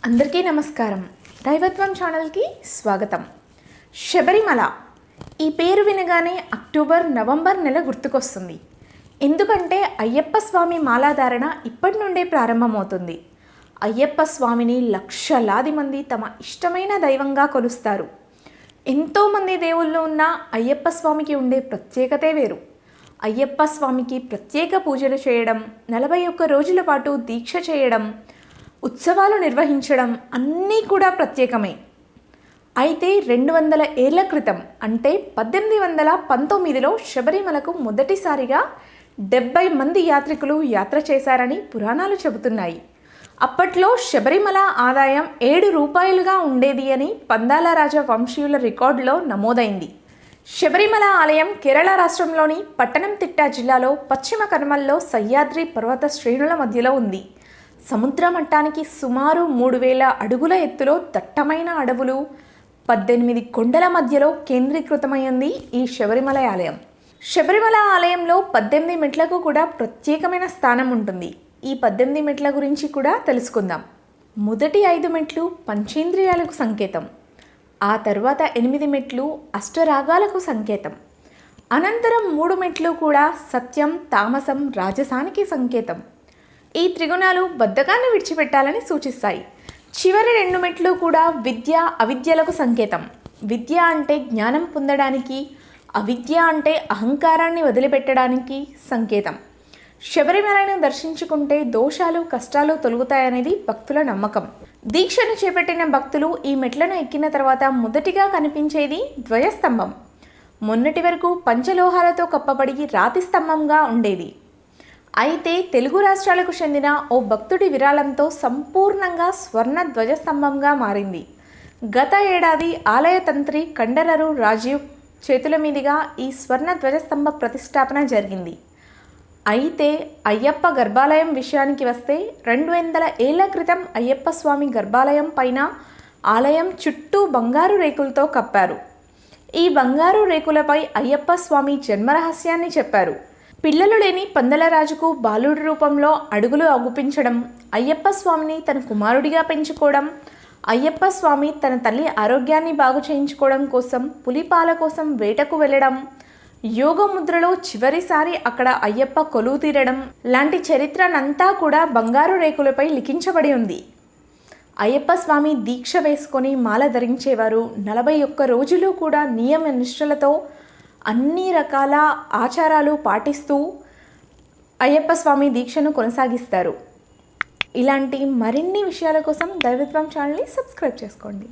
అందరికీ నమస్కారం. దైవత్వం ఛానల్కి స్వాగతం. శబరిమల ఈ పేరు వినగానే అక్టోబర్ నవంబర్ నెల గుర్తుకొస్తుంది. ఎందుకంటే అయ్యప్ప స్వామి మాలాధారణ ఇప్పటి నుండే ప్రారంభమవుతుంది. అయ్యప్ప స్వామిని లక్షలాది మంది తమ ఇష్టమైన దైవంగా కొలుస్తారు. ఎంతోమంది దేవుళ్ళు ఉన్న అయ్యప్ప స్వామికి ఉండే ప్రత్యేకతే వేరు. అయ్యప్ప స్వామికి ప్రత్యేక పూజలు చేయడం, 41 రోజుల పాటు దీక్ష చేయడం, ఉత్సవాలు నిర్వహించడం అన్నీ కూడా ప్రత్యేకమే. అయితే 200 ఏళ్ల క్రితం అంటే 1819లో శబరిమలకు మొదటిసారిగా 70 మంది యాత్రికులు యాత్ర చేశారని పురాణాలు చెబుతున్నాయి. అప్పట్లో శబరిమల ఆదాయం 7 రూపాయలుగా ఉండేది అని పందాల రాజా వంశీయుల రికార్డులో నమోదైంది. శబరిమల ఆలయం కేరళ రాష్ట్రంలోని పట్టణంతిట్ట జిల్లాలో పశ్చిమ కనుమల్లో సహ్యాద్రి పర్వత శ్రేణుల మధ్యలో ఉంది. సముద్ర మట్టానికి సుమారు 3000 అడుగుల ఎత్తులో దట్టమైన అడవులు, 18 కొండల మధ్యలో కేంద్రీకృతమైంది ఈ శబరిమల ఆలయం. శబరిమల ఆలయంలో 18 మెట్లకు కూడా ప్రత్యేకమైన స్థానం ఉంటుంది. ఈ 18 మెట్ల గురించి కూడా తెలుసుకుందాం. మొదటి 5 మెట్లు పంచేంద్రియాలకు సంకేతం, ఆ తర్వాత 8 మెట్లు అష్టరాగాలకు సంకేతం, అనంతరం 3 మెట్లు కూడా సత్యం, తామసం, రాజసానికి సంకేతం. ఈ త్రిగుణాలు బద్ధకాన్ని విడిచిపెట్టాలని సూచిస్తాయి. చివరి 2 మెట్లు కూడా విద్య, అవిద్యలకు సంకేతం. విద్య అంటే జ్ఞానం పొందడానికి, అవిద్య అంటే అహంకారాన్ని వదిలిపెట్టడానికి సంకేతం. శబరిమలను దర్శించుకుంటే దోషాలు, కష్టాలు తొలగుతాయనేది భక్తుల నమ్మకం. దీక్షను చేపట్టిన భక్తులు ఈ మెట్లను ఎక్కిన తర్వాత మొదటిగా కనిపించేది ధ్వజస్తంభం. మొన్నటి వరకు పంచలోహాలతో కప్పబడి రాతి స్తంభంగా ఉండేది. అయితే తెలుగు రాష్ట్రాలకు చెందిన ఓ భక్తుడి విరాళంతో సంపూర్ణంగా స్వర్ణ ధ్వజస్తంభంగా మారింది. గత ఏడాది ఆలయ తంత్రి కండరరు రాజీవ్ చేతుల మీదుగా ఈ స్వర్ణ ధ్వజస్తంభ ప్రతిష్టాపన జరిగింది. అయితే అయ్యప్ప గర్భాలయం విషయానికి వస్తే 200 ఏళ్ల క్రితం అయ్యప్ప స్వామి గర్భాలయం పైన ఆలయం చుట్టూ బంగారు రేకులతో కప్పారు. ఈ బంగారు రేకులపై అయ్యప్ప స్వామి జన్మరహస్యాన్ని చెప్పారు. పిల్లలు లేని పందలరాజుకు బాలుడి రూపంలో అడుగులు అగుపించడం, అయ్యప్ప స్వామిని తన కుమారుడిగా పెంచుకోవడం, అయ్యప్ప స్వామి తన తల్లి ఆరోగ్యాన్ని బాగు చేయించుకోవడం కోసం పులిపాల కోసం వేటకు వెళ్ళడం, యోగ ముద్రలో చివరిసారి అక్కడ అయ్యప్ప కొలువు తీరడం లాంటి చరిత్రనంతా కూడా బంగారు రేకులపై లిఖించబడి ఉంది. అయ్యప్ప స్వామి దీక్ష వేసుకొని మాల ధరించేవారు 41 రోజులు కూడా నియమ నిష్ఠలతో అన్ని రకాల ఆచారాలు పాటిస్తూ అయ్యప్ప స్వామి దీక్షను కొనసాగిస్తారు. ఇలాంటి మరిన్ని విషయాల కోసం దైవత్వం ఛానల్ని సబ్స్క్రైబ్ చేసుకోండి.